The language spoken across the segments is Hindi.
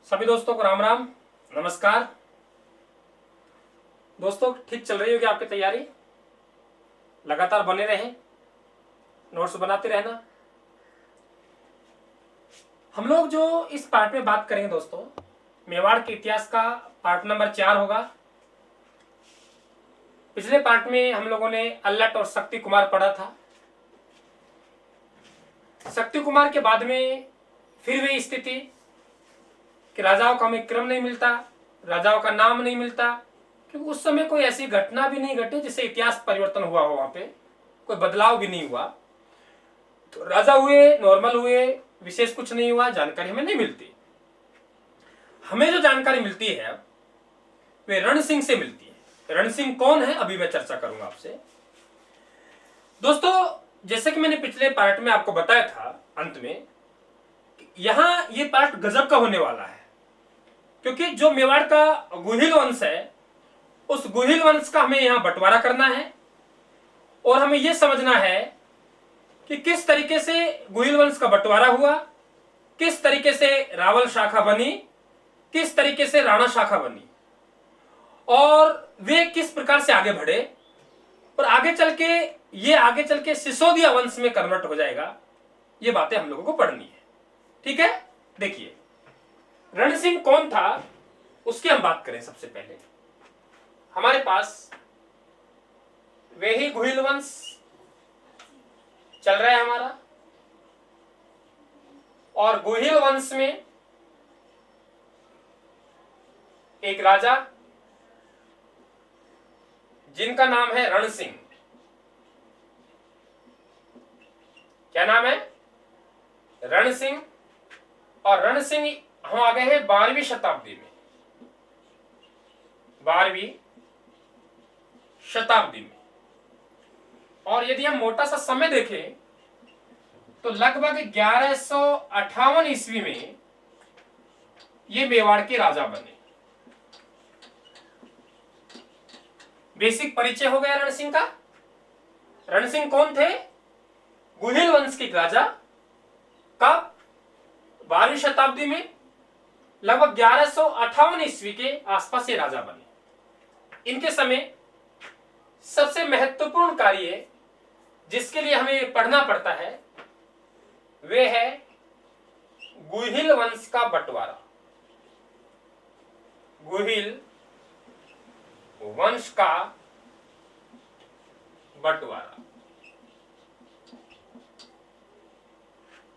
सभी दोस्तों को राम राम, नमस्कार। दोस्तों, ठीक चल रही होगी आपकी तैयारी? लगातार बने रहें, नोट्स बनाते रहना। हम लोग जो इस पार्ट में बात करेंगे दोस्तों, मेवाड़ के इतिहास का पार्ट नंबर 4 होगा। पिछले पार्ट में हम लोगों ने अल्लट और शक्ति कुमार पढ़ा था। शक्ति कुमार के बाद में फिर वही स्थिति कि राजाओं का हमें क्रम नहीं मिलता, राजाओं का नाम नहीं मिलता, क्योंकि उस समय कोई ऐसी घटना भी नहीं घटी जिससे इतिहास परिवर्तन हुआ हो, वहां पे कोई बदलाव भी नहीं हुआ। तो राजा हुए, नॉर्मल हुए, विशेष कुछ नहीं हुआ, जानकारी हमें नहीं मिलती। हमें जो जानकारी मिलती है वे रण सिंह से मिलती है। रण सिंह कौन है, अभी मैं चर्चा करूंगा आपसे। दोस्तों, जैसे कि मैंने पिछले पार्ट में आपको बताया था अंत में, यहां ये पार्ट गजब का होने वाला है, क्योंकि जो मेवाड़ का गुहिल वंश है, उस गुहिल वंश का हमें यहां बंटवारा करना है और हमें यह समझना है कि किस तरीके से गुहिल वंश का बंटवारा हुआ, किस तरीके से रावल शाखा बनी, किस तरीके से राणा शाखा बनी और वे किस प्रकार से आगे बढ़े और आगे चल के सिसोदिया वंश में कन्वर्ट हो जाएगा। ये बातें हम लोगों को पढ़नी है, ठीक है। देखिए, रण सिंह कौन था उसकी हम बात करें। सबसे पहले हमारे पास वे ही गुहिल वंश चल रहा है हमारा, और गुहिल वंश में एक राजा जिनका नाम है रण सिंह। क्या नाम है? रण सिंह। और रण सिंह हम आ गए हैं 12वीं शताब्दी में। 12वीं शताब्दी में। और यदि हम मोटा सा समय देखें तो लगभग 1158 ईस्वी में ये मेवाड़ के राजा बने। बेसिक परिचय हो गया रण सिंह का। रण सिंह कौन थे? गुहिल वंश के राजा। कब? 12वीं शताब्दी में, लगभग 1158 ईस्वी के आसपास ये राजा बने। इनके समय सबसे महत्वपूर्ण कार्य जिसके लिए हमें पढ़ना पड़ता है वे है गुहिल वंश का बंटवारा। गुहिल वंश का बंटवारा।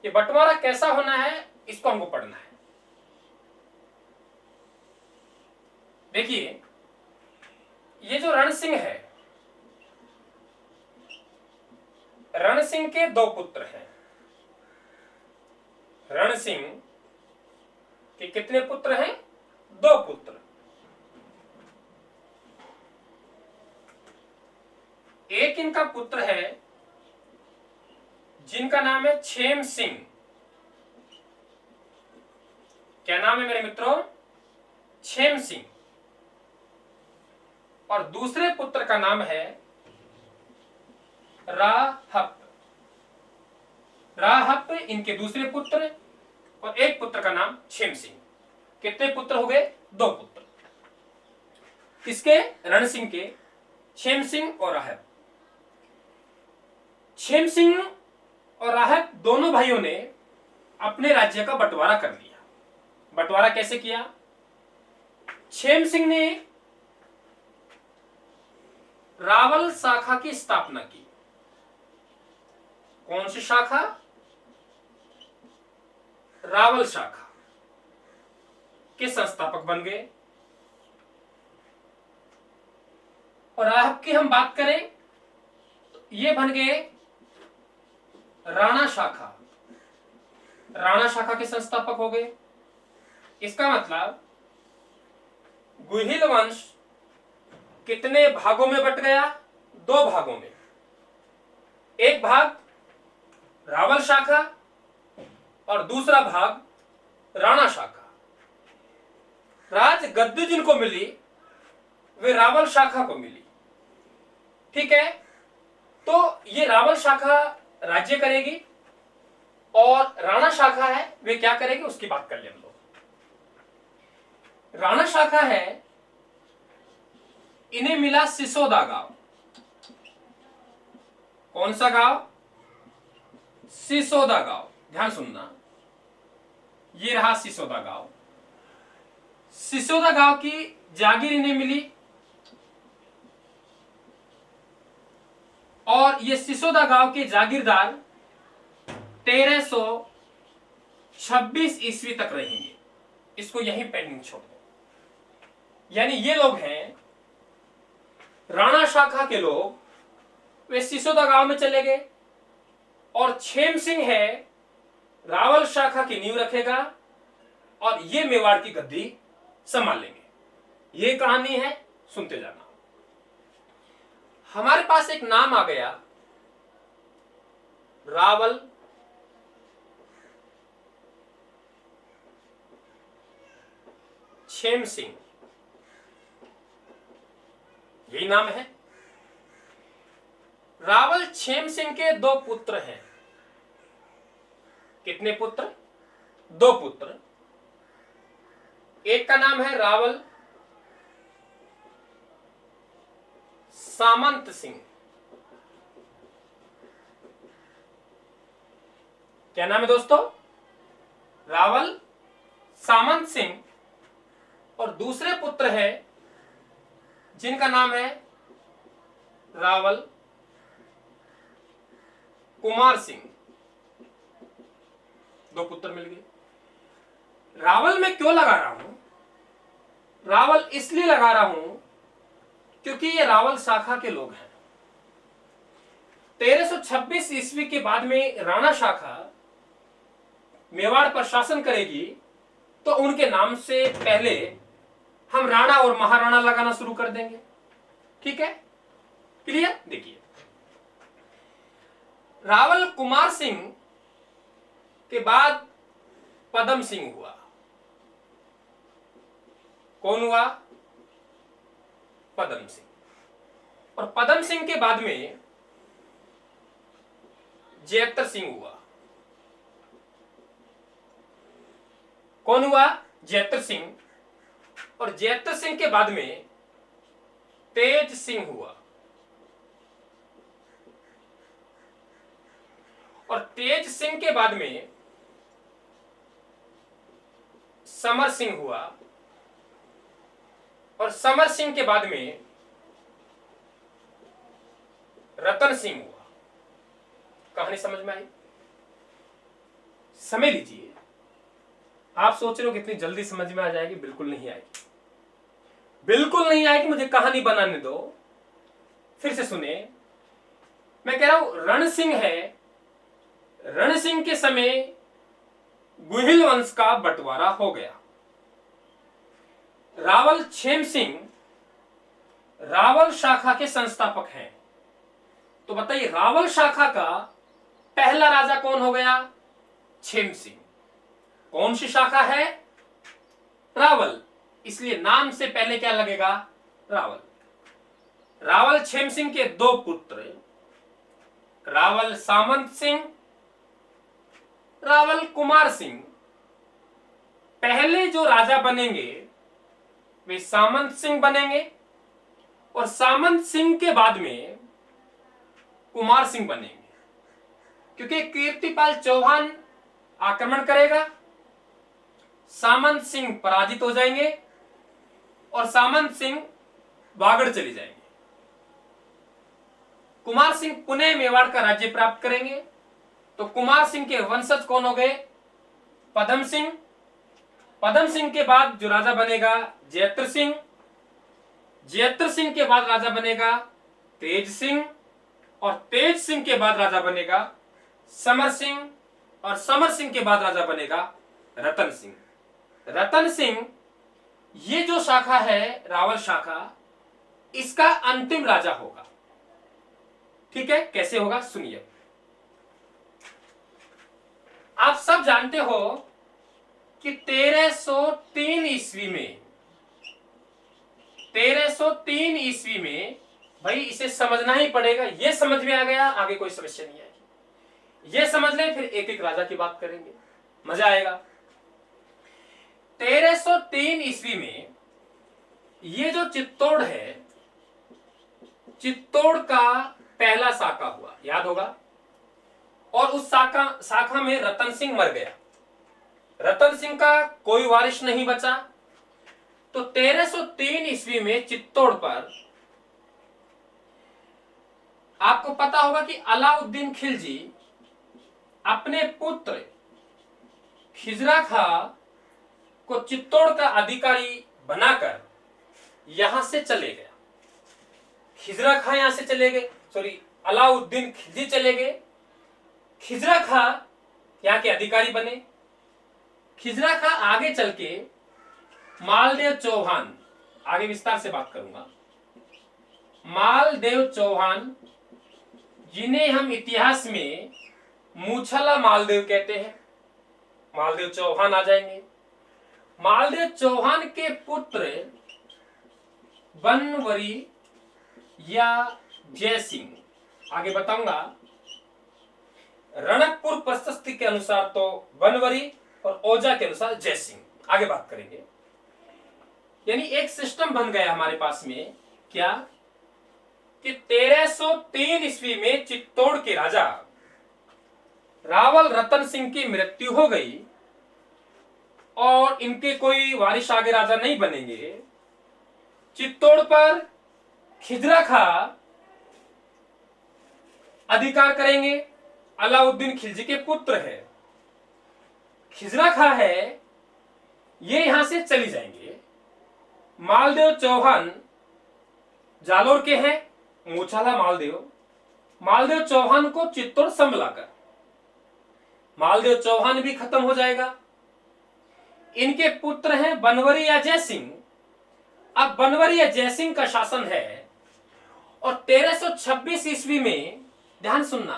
ये बंटवारा कैसा होना है, इसको हमको पढ़ना है। देखिए, ये जो रण सिंह है, रण सिंह के दो पुत्र हैं। रण सिंह के कितने पुत्र हैं? दो पुत्र। एक इनका पुत्र है जिनका नाम है क्षेम सिंह। क्या नाम है मेरे मित्रों? क्षेम सिंह। और दूसरे पुत्र का नाम है राहप। राहप इनके दूसरे पुत्र, और एक पुत्र का नाम क्षेम सिंह। कितने पुत्र हो गए? दो पुत्र। किसके? रण सिंह के। क्षेम सिंह और राहप। क्षेम सिंह और राहप दोनों भाइयों ने अपने राज्य का बंटवारा कर लिया। बंटवारा कैसे किया? क्षेम सिंह ने रावल शाखा की स्थापना की। कौन सी शाखा? रावल शाखा के संस्थापक बन गए। और राहप की हम बात करें तो ये बन गए राणा शाखा। राणा शाखा के संस्थापक हो गए। इसका मतलब गुहिल वंश कितने भागों में बंट गया? दो भागों में। एक भाग रावल शाखा और दूसरा भाग राणा शाखा। राज गद्दी जिनको मिली वे रावल शाखा को मिली, ठीक है। तो ये रावल शाखा राज्य करेगी और राणा शाखा है वे क्या करेगी, उसकी बात कर ले हम लोग। राणा शाखा है, इन्हें मिला सिसोदा गांव। कौन सा गांव? सिसोदा गांव। ध्यान सुनना, ये रहा सिसोदा गांव। सिसोदा गांव की जागीर इन्हें मिली और ये सिसोदा गांव के जागीरदार 1326 ईस्वी तक रहेंगे। इसको यहीं पेंडिंग छोड़ दो। यानी ये लोग हैं राणा शाखा के लोग, वे सिसोदा गांव में चले गए और छेम सिंह है रावल शाखा की नींव रखेगा और ये मेवाड़ की गद्दी संभालेंगे। ये कहानी है, सुनते जाना। हमारे पास एक नाम आ गया, रावल छेम सिंह, यही नाम है। रावल छेम सिंह के दो पुत्र हैं। कितने पुत्र? दो पुत्र। एक का नाम है रावल सामंत सिंह। क्या नाम है दोस्तों? रावल सामंत सिंह। और दूसरे पुत्र है जिनका नाम है रावल कुमार सिंह। दो पुत्र मिल गए। रावल में क्यों लगा रहा हूं? रावल इसलिए लगा रहा हूं क्योंकि ये रावल शाखा के लोग हैं। 1326 ईस्वी के बाद में राणा शाखा मेवाड़ पर शासन करेगी, तो उनके नाम से पहले हम राणा और महाराणा लगाना शुरू कर देंगे। ठीक है, क्लियर? देखिए, रावल कुमार सिंह के बाद पदम सिंह हुआ। कौन हुआ? पदम सिंह। और पदम सिंह के बाद में जयत्र सिंह हुआ। कौन हुआ? जयत्र सिंह। और जयत्र सिंह के बाद में तेज सिंह हुआ। और तेज सिंह के बाद में समर सिंह हुआ। और समर सिंह के बाद में रतन सिंह हुआ। कहानी समझ में आई? समय लीजिए। आप सोच रहे हो कितनी जल्दी समझ में आ जाएगी? बिल्कुल नहीं आएगी, बिल्कुल नहीं आएगी। मुझे कहानी बनाने दो। फिर से सुने, मैं कह रहा हूं रण सिंह है। रण सिंह के समय गुहिल वंश का बंटवारा हो गया। रावल छेम सिंह रावल शाखा के संस्थापक हैं। तो बताइए, रावल शाखा का पहला राजा कौन हो गया? छेम सिंह। कौन सी शाखा है? रावल। इसलिए नाम से पहले क्या लगेगा? रावल। रावल छेम सिंह के दो पुत्र, रावल सामंत सिंह, रावल कुमार सिंह। पहले जो राजा बनेंगे वे सामंत सिंह बनेंगे और सामंत सिंह के बाद में कुमार सिंह बनेंगे, क्योंकि कीर्तिपाल चौहान आक्रमण करेगा, सामंत सिंह पराजित हो जाएंगे और सामंत सिंह वागड़ चले जाएंगे। कुमार सिंह पुनः मेवाड़ का राज्य प्राप्त करेंगे। तो कुमार सिंह के वंशज कौन हो गए? पदम सिंह। पदम सिंह के बाद जो राजा बनेगा जयत्र सिंह। जयत्र सिंह के बाद राजा बनेगा तेज सिंह। और तेज सिंह के बाद राजा बनेगा समर सिंह। और समर सिंह के बाद राजा बनेगा रतन सिंह। रतन सिंह, ये जो शाखा है रावल शाखा, इसका अंतिम राजा होगा। ठीक है, कैसे होगा सुनिए। आप सब जानते हो कि 1303 ईस्वी में 1303 ईस्वी में, भाई इसे समझना ही पड़ेगा। ये समझ में आ गया, आगे कोई समस्या नहीं आएगी। ये समझ ले, फिर एक एक राजा की बात करेंगे, मजा आएगा। 1303 ईस्वी में ये जो चित्तौड़ है, चित्तौड़ का पहला शाखा हुआ, याद होगा। और उस शाखा में रतन सिंह मर गया। रतन सिंह का कोई वारिस नहीं बचा। तो 1303 ईस्वी में चित्तौड़ पर आपको पता होगा कि अलाउद्दीन खिलजी अपने पुत्र खिजरा खां को चित्तौड़ का अधिकारी बनाकर यहां से चले गया। खिजरा खां यहां से चले गए, सॉरी अलाउद्दीन खिलजी चले गए, खिजरा खां यहां के अधिकारी बने। खिजरा खां आगे चल के मालदेव चौहान, आगे विस्तार से बात करूंगा, मालदेव चौहान जिन्हें हम इतिहास में मूछला मालदेव कहते हैं, मालदेव चौहान आ जाएंगे। मालदेव चौहान के पुत्र बनवरी या जय सिंह, आगे बताऊंगा। रणकपुर प्रशस्ति के अनुसार तो बनवरी और ओजा के अनुसार जय सिंह, आगे बात करेंगे। यानी एक सिस्टम बन गया हमारे पास में, क्या कि 1303 ईस्वी में चित्तौड़ के राजा रावल रतन सिंह की मृत्यु हो गई और इनके कोई वारिस आगे राजा नहीं बनेंगे। चित्तौड़ पर खिजरा खां अधिकार करेंगे, अलाउद्दीन खिलजी के पुत्र है। खिजरा खां है, ये यहां से चली जाएंगे। मालदेव चौहान जालोर के हैं, मूछाला मालदेव। मालदेव चौहान को चित्तौड़ संभलाकर मालदेव चौहान भी खत्म हो जाएगा। इनके पुत्र हैं बनवरी या जय सिंह। अब बनवरी या जय सिंह का शासन है और 1326 ईस्वी में, ध्यान सुनना,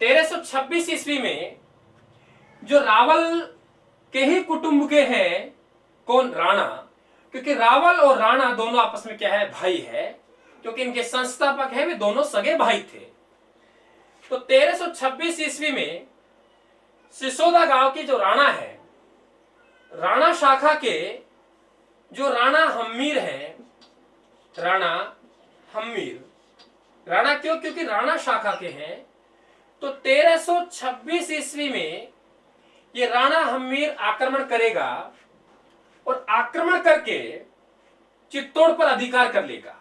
1326 ईस्वी में जो रावल के ही कुटुंब के हैं, कौन, राणा, क्योंकि रावल और राणा दोनों आपस में क्या है, भाई है, क्योंकि इनके संस्थापक है वे दोनों सगे भाई थे। तो 1326 ईस्वी में सिसोदा गांव की जो राणा है, राणा शाखा के जो राणा हम्मीर हैं, राणा हम्मीर, राणा क्यों, क्योंकि राणा शाखा के हैं। तो 1326 ईस्वी में ये राणा हम्मीर आक्रमण करेगा और आक्रमण करके चित्तौड़ पर अधिकार कर लेगा।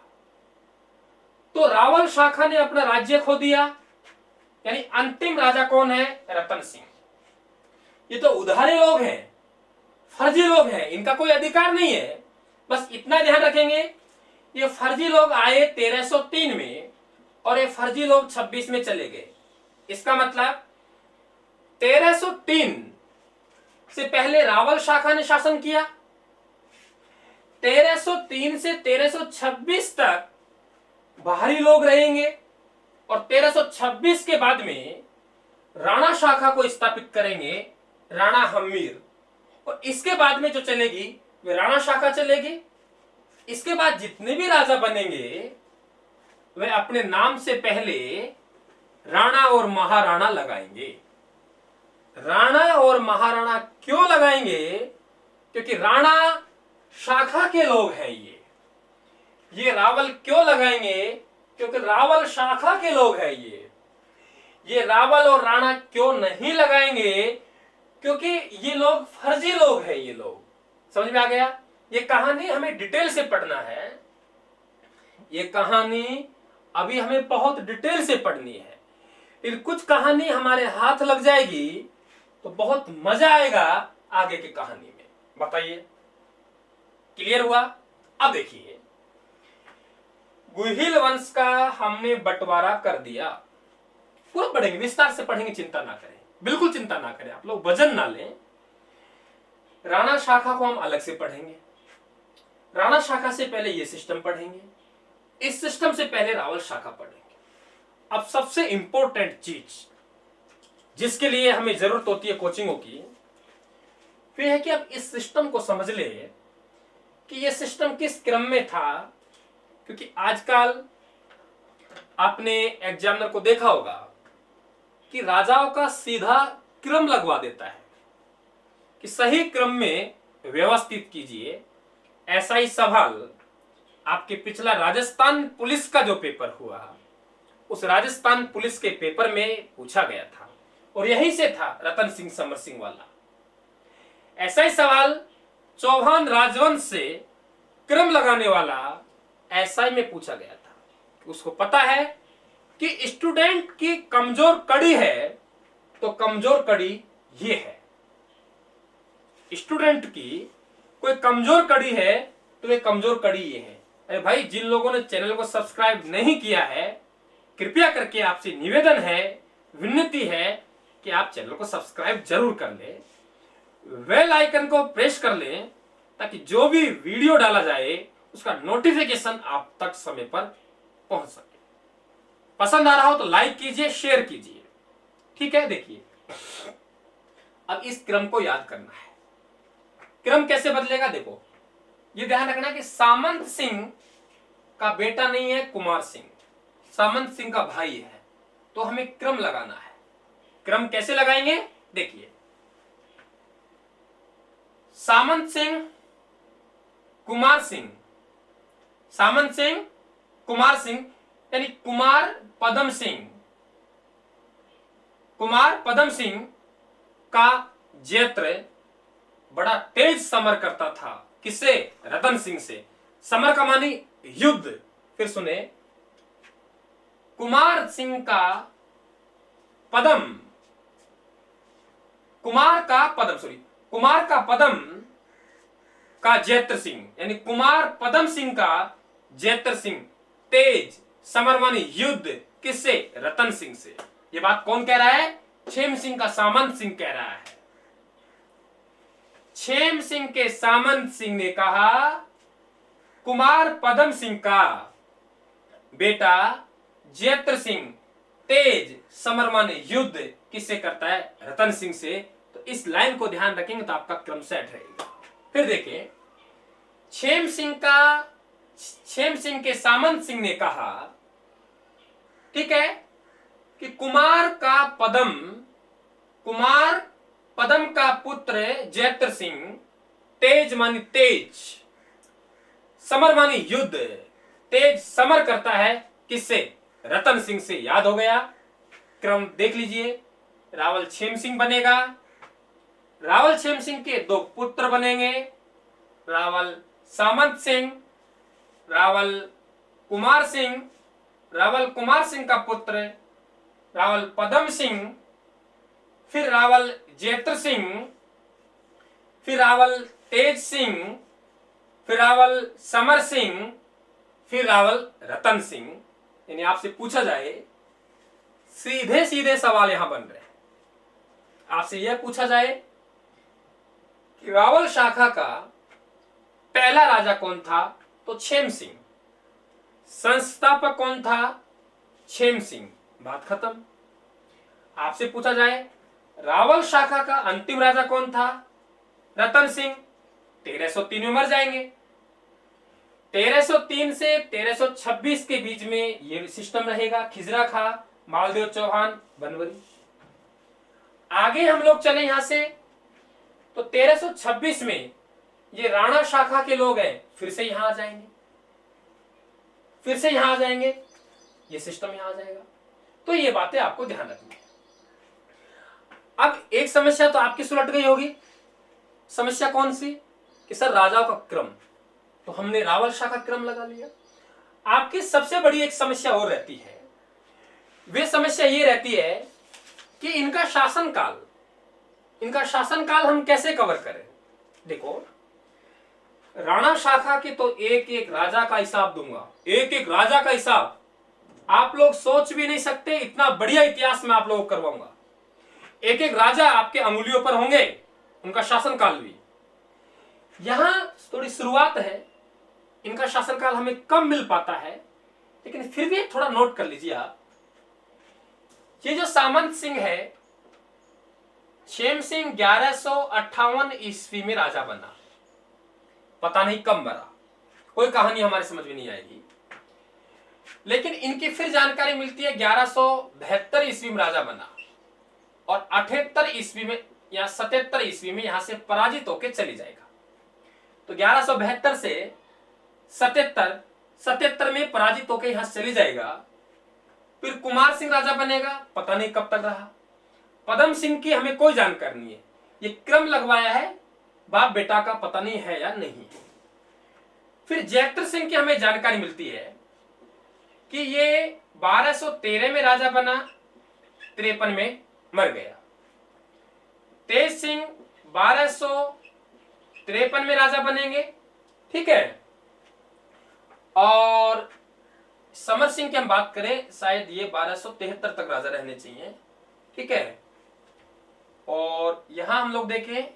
तो रावल शाखा ने अपना राज्य खो दिया। यानी अंतिम राजा कौन है, रतन सिंह। ये तो उधारे लोग हैं, फर्जी लोग हैं, इनका कोई अधिकार नहीं है। बस इतना ध्यान रखेंगे, ये फर्जी लोग आए 1303 में और ये फर्जी लोग 26 में चले गए। इसका मतलब 1303 से पहले रावल शाखा ने शासन किया, 1303 से 1326 तक बाहरी लोग रहेंगे और 1326 के बाद में राणा शाखा को स्थापित करेंगे, राणा हम्मीर। और इसके बाद में जो चलेगी वे राणा शाखा चलेगी। इसके बाद जितने भी राजा बनेंगे वे अपने नाम से पहले राणा और महाराणा लगाएंगे। राणा और महाराणा क्यों लगाएंगे, क्योंकि राणा शाखा के लोग हैं। ये रावल क्यों लगाएंगे, क्योंकि रावल शाखा के लोग हैं। ये रावल और राणा क्यों नहीं लगाएंगे, क्योंकि ये लोग फर्जी लोग हैं। ये लोग, समझ में आ गया। ये कहानी हमें डिटेल से पढ़ना है, ये कहानी अभी हमें बहुत डिटेल से पढ़नी है। फिर कुछ कहानी हमारे हाथ लग जाएगी तो बहुत मजा आएगा आगे की कहानी में। बताइए, क्लियर हुआ। अब देखिए, गुहिल वंश का हमने बंटवारा कर दिया। पूरा पढ़ेंगे, विस्तार से पढ़ेंगे, चिंता ना करें, बिल्कुल चिंता ना करें, आप लोग वजन ना लें। राणा शाखा को हम अलग से पढ़ेंगे। राणा शाखा से पहले ये सिस्टम पढ़ेंगे, इस सिस्टम से पहले रावल शाखा पढ़ेंगे। अब सबसे इंपॉर्टेंट चीज जिसके लिए हमें जरूरत होती है कोचिंगों की, फिर है कि अब इस सिस्टम को समझ ले कि ये सिस्टम किस क्रम में था। क्योंकि आजकल आपने एग्जामिनर को देखा होगा कि राजाओं का सीधा क्रम लगवा देता है कि सही क्रम में व्यवस्थित कीजिए। ऐसा ही सवाल आपके पिछला राजस्थान पुलिस का जो पेपर हुआ, उस राजस्थान पुलिस के पेपर में पूछा गया था और यहीं से था रतन सिंह समर सिंह वाला। ऐसा ही सवाल चौहान राजवंश से क्रम लगाने वाला एसआई में पूछा गया था। उसको पता है कि स्टूडेंट की कमजोर कड़ी है, तो कमजोर कड़ी ये है। स्टूडेंट की कोई कमजोर कड़ी है तो ये कमजोर कड़ी ये है। अरे भाई, जिन लोगों ने चैनल को सब्सक्राइब नहीं किया है, कृपया करके आपसे निवेदन है, विनती है कि आप चैनल को सब्सक्राइब जरूर कर ले, बेल आइकन को प्रेस कर लें, ताकि जो भी वीडियो डाला जाए उसका नोटिफिकेशन आप तक समय पर पहुंच सके। पसंद आ रहा हो तो लाइक कीजिए, शेयर कीजिए। ठीक है, देखिए अब इस क्रम को याद करना है। क्रम कैसे बदलेगा, देखो ये ध्यान रखना कि सामंत सिंह का बेटा नहीं है कुमार सिंह, सामंत सिंह का भाई है, तो हमें क्रम लगाना है। क्रम कैसे लगाएंगे, देखिए सामंत सिंह कुमार सिंह, सामंत सिंह कुमार सिंह, यानी कुमार पदम सिंह, कुमार पदम सिंह का जेत्र बड़ा तेज समर करता था। किससे, रतन सिंह से। समर का मानी युद्ध। फिर सुने, कुमार सिंह का पदम, कुमार का पदम का जेत्र सिंह, यानी कुमार पदम सिंह का जेत्र सिंह तेज समर मानी युद्ध किससे, रतन सिंह से। ये बात कौन कह रहा है, छेम सिंह का सामंत सिंह कह रहा है। छेम सिंह के सामंत सिंह ने कहा कुमार पदम सिंह का बेटा जेत्र सिंह तेज समर माने युद्ध किससे करता है, रतन सिंह से। तो इस लाइन को ध्यान रखेंगे तो आपका क्रम सेट रहेगा। फिर देखिए, छेम सिंह के सामंत सिंह ने कहा, ठीक है, कि कुमार पदम का पुत्र जेत्र सिंह तेज मानी तेज, समर मानी युद्ध, तेज समर करता है किससे, रतन सिंह से। याद हो गया। क्रम देख लीजिए, रावल छेम सिंह बनेगा, रावल छेम सिंह के दो पुत्र बनेंगे, रावल सामंत सिंह, रावल कुमार सिंह, रावल कुमार सिंह का पुत्र रावल पदम सिंह, फिर रावल जेत्र सिंह, फिर रावल तेज सिंह, फिर रावल समर सिंह, फिर रावल रतन सिंह। यानी आपसे पूछा जाए, सीधे सीधे सवाल यहां बन रहे हैं। आपसे यह पूछा जाए कि रावल शाखा का पहला राजा कौन था, तो छेम सिंह। संस्थापक कौन था, छेम सिंह। बात खत्म। आपसे पूछा जाए रावल शाखा का अंतिम राजा कौन था, रतन सिंह। 1303 में मर जाएंगे। 1303 से 1326 के बीच में ये सिस्टम रहेगा, खिजरा खा, मालदेव चौहान, बनवरी। आगे हम लोग चले यहां से तो 1326 में ये राणा शाखा के लोग हैं, फिर से यहां आ जाएंगे, फिर से यहां आ जाएंगे, ये सिस्टम यहां आ जाएगा। तो ये बातें आपको ध्यान रखनी है। अब एक समस्या तो आपकी सुलट गई होगी। समस्या कौन सी, कि सर राजाओं का क्रम, तो हमने रावल शाह का क्रम लगा लिया। आपकी सबसे बड़ी एक समस्या और रहती है, वे समस्या ये रहती है कि इनका शासनकाल हम कैसे कवर करें। देखो, राणा शाखा के तो एक एक राजा का हिसाब दूंगा, एक एक राजा का हिसाब आप लोग सोच भी नहीं सकते, इतना बढ़िया इतिहास में आप लोगों को करवाऊंगा। एक एक राजा आपके अंगुलियों पर होंगे, उनका शासनकाल भी। यहां थोड़ी शुरुआत है, इनका शासनकाल हमें कम मिल पाता है, लेकिन फिर भी थोड़ा नोट कर लीजिए आप। ये जो सामंत सिंह है, छेम सिंह 1158 ईस्वी में राजा बना, पता नहीं कब मरा, कोई कहानी हमारे समझ में नहीं आएगी। लेकिन इनकी फिर जानकारी मिलती है 1172 ईस्वी में राजा बना और 78 ईस्वी में या 77 ईस्वी में यहां से पराजित होकर चली जाएगा। तो 1172 से 77 में पराजित होकर यहां चली जाएगा। फिर कुमार सिंह राजा बनेगा, पता नहीं कब तक रहा। पदम सिंह की हमें कोई जानकारी नहीं है, ये क्रम लगवाया है, बाप बेटा का पता नहीं है या नहीं। फिर जयत्र सिंह की हमें जानकारी मिलती है कि ये 1213 में राजा बना, 53 में मर गया। तेज सिंह 1253 में राजा बनेंगे, ठीक है। और समर सिंह की हम बात करें, शायद ये 1273 तक राजा रहने चाहिए, ठीक है। और यहां हम लोग देखें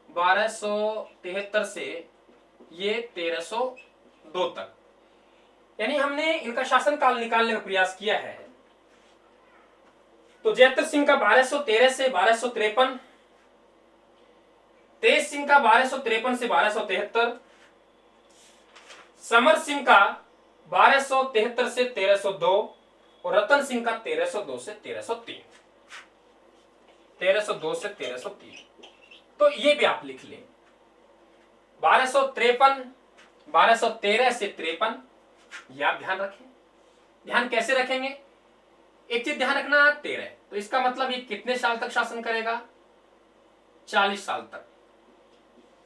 1273 से ये 1302 तक, यानी हमने इनका शासनकाल निकालने का प्रयास किया है। तो जयत्र सिंह का 1213 से 1253, तेज सिंह का 1253 से 1273, समर सिंह का 1273 से 1302 और रतन सिंह का 1302 से 1303, 1302 से 1303। तो ये भी आप लिख लें, 1253, 1213 से 53, ये आप ध्यान रखें। ध्यान कैसे रखेंगे, एक चीज ध्यान रखना, 13, तो इसका मतलब ये कितने साल तक शासन करेगा, 40 साल तक,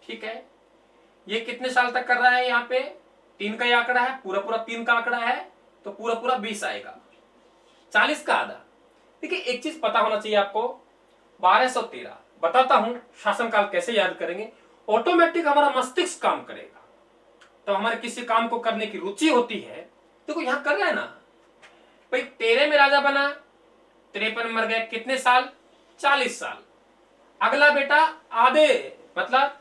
ठीक है। ये कितने साल तक कर रहा है, यहाँ पे 3 का ये आंकड़ा है, पूरा पूरा 3 का आंकड़ा है, तो पूरा पूरा 20 आएगा, 40 का आधा। देखिए एक चीज पता होना चाहिए आपको, 1213 बताता हूं शासनकाल कैसे याद करेंगे। ऑटोमेटिक हमारा मस्तिष्क काम करेगा, तो हमारे किसी काम को करने की रुचि होती है। देखो यहां कर रहा है ना भाई, 13 में राजा बना, 53 में मर गया, कितने साल, 40 साल। अगला बेटा आधे, मतलब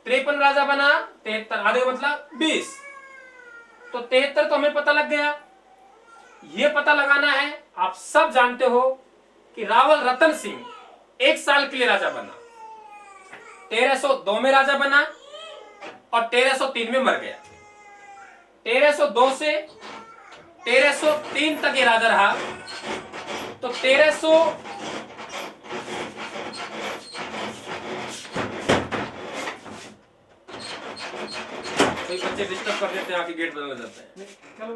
53 राजा बना, 73 आधे मतलब 20, तो 73 तो हमें पता लग गया। ये पता लगाना है, आप सब जानते हो कि रावल रतन सिंह 1 साल के लिए राजा बना, 1302 में राजा बना और 1303 में मर गया। 1302 से 1303 तक ये राजा रहा, तो 1300 बच्चे डिस्टर्ब कर देते हैं, आके गेट बदलने जाते हैं। चलो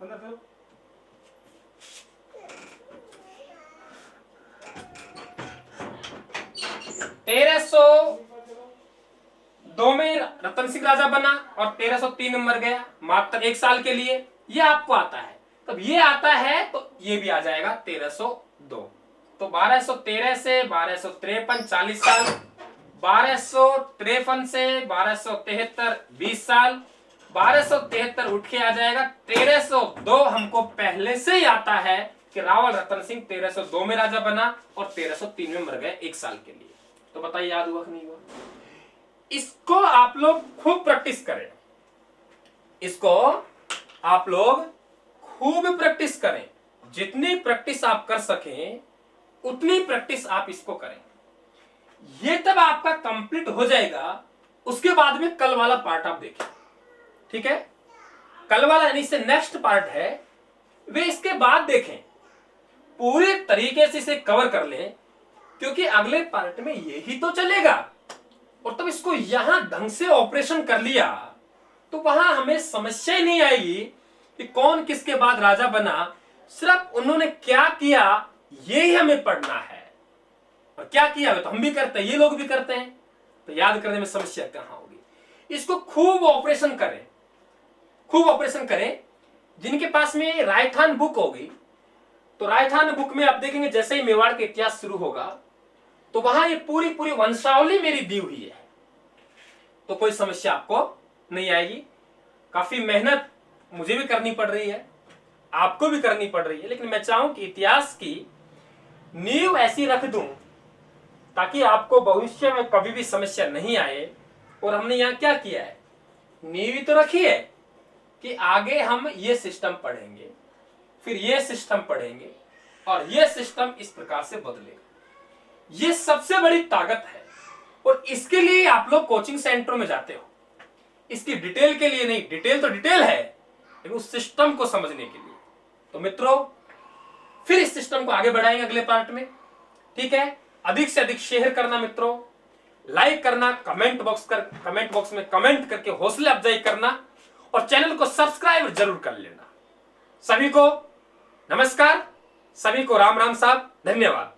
अंदर चलो। 1302 में रतन सिंह राजा बना और 1303 में मर गया, मात्र 1 साल के लिए। ये आपको आता है, तब ये आता है तो ये भी आ जाएगा 1302। तो 1213 से 1253 40 साल, 1253 से 1273 20 साल, 1273 उठ के आ जाएगा 1302। हमको पहले से ही आता है कि रावल रतन सिंह 1302 में राजा बना और 1303 में मर गए 1 साल के लिए। तो बताइए याद हुआ कि नहीं हुआ? इसको आप लोग खूब प्रैक्टिस करें, इसको आप लोग खूब प्रैक्टिस करें, जितनी प्रैक्टिस आप कर सकें उतनी प्रैक्टिस आप इसको करें। ये तब आपका कंप्लीट हो जाएगा, उसके बाद में कल वाला पार्ट आप देखें, ठीक है। कल वाला यानी से नेक्स्ट पार्ट है, वे इसके बाद देखें, पूरे तरीके से इसे कवर कर लें, क्योंकि अगले पार्ट में यही तो चलेगा। और तब इसको यहां ढंग से ऑपरेशन कर लिया तो वहां हमें समस्या ही नहीं आएगी कि कौन किसके बाद राजा बना, सिर्फ उन्होंने क्या किया ये ही हमें पढ़ना है। और क्या किया तो हम भी करते हैं, ये लोग भी करते हैं, तो याद करने में समस्या कहां होगी। इसको खूब ऑपरेशन करें, खूब ऑपरेशन करें। जिनके पास में राजस्थान बुक होगी, तो राजस्थान बुक में आप देखेंगे जैसे ही मेवाड़ का इतिहास शुरू होगा तो वहां ये पूरी पूरी वंशावली मेरी दी हुई है, तो कोई समस्या आपको नहीं आएगी। काफी मेहनत मुझे भी करनी पड़ रही है, आपको भी करनी पड़ रही है, लेकिन मैं चाहूं कि इतिहास की नींव ऐसी रख दूं ताकि आपको भविष्य में कभी भी समस्या नहीं आए। और हमने यहाँ क्या किया है, नींव तो रखी है कि आगे हम ये सिस्टम पढ़ेंगे, फिर ये सिस्टम पढ़ेंगे और ये सिस्टम इस प्रकार से बदलेगा। ये सबसे बड़ी ताकत है, और इसके लिए आप लोग कोचिंग सेंटरों में जाते हो, इसकी डिटेल के लिए नहीं। डिटेल तो डिटेल है, लेकिन उस सिस्टम को समझने के लिए। तो मित्रों फिर इस सिस्टम को आगे बढ़ाएंगे अगले पार्ट में, ठीक है। अधिक से अधिक शेयर करना मित्रों, लाइक करना, कमेंट बॉक्स में कमेंट करके हौसला अफजाई करना और चैनल को सब्सक्राइब जरूर कर लेना। सभी को नमस्कार, सभी को राम राम साहब, धन्यवाद।